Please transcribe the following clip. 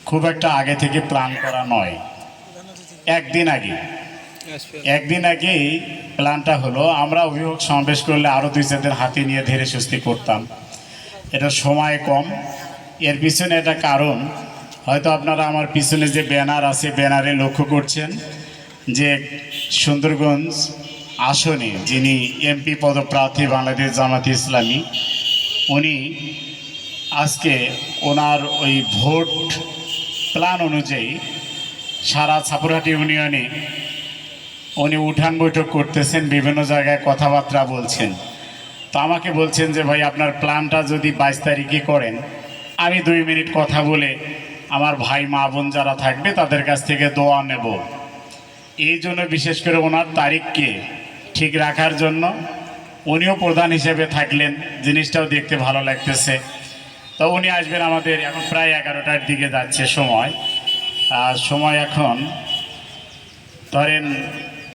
খুব একটা আগে থেকে প্ল্যান করা নয়। একদিন আগেই প্ল্যানটা হলো, আমরা অভিভাবক সমাবেশ করলে আরও 2-4 দিন হাতে নিয়ে ধীরে সুস্থে করতাম। এটা সময় কম, এর পিছনে একটা কারণ। হয়তো আপনারা আমার পিছনে যে ব্যানার আছে, ব্যানারে লক্ষ্য করছেন যে সুন্দরগঞ্জ আসনে যিনি এমপি পদপ্রার্থী বাংলাদেশ জামাতে ইসলামী, উনি আজকে ওনার ওই ভোট প্ল্যান অনুযায়ী সারা ছাপুরহাটি ইউনিয়নে উনি উঠান বৈঠক করতেছেন, বিভিন্ন জায়গায় কথাবার্তা বলছেন। তো আমাকে বলছেন যে ভাই আপনার প্ল্যানটা যদি 22 তারিখে করেন, আমি 2 মিনিট কথা বলে আমার ভাই মা বোন যারা থাকবে তাদের কাছ থেকে দোয়া নেব। এই জন্য বিশেষ করে ওনার তারিখকে ঠিক রাখার জন্য উনিও প্রধান হিসেবে থাকলেন, জিনিসটাও দেখতে ভালো লাগতেছে। তো উনি আসবেন আমাদের, এখন প্রায় 11টার দিকে যাচ্ছে সময়। আর সময় এখন ধরেন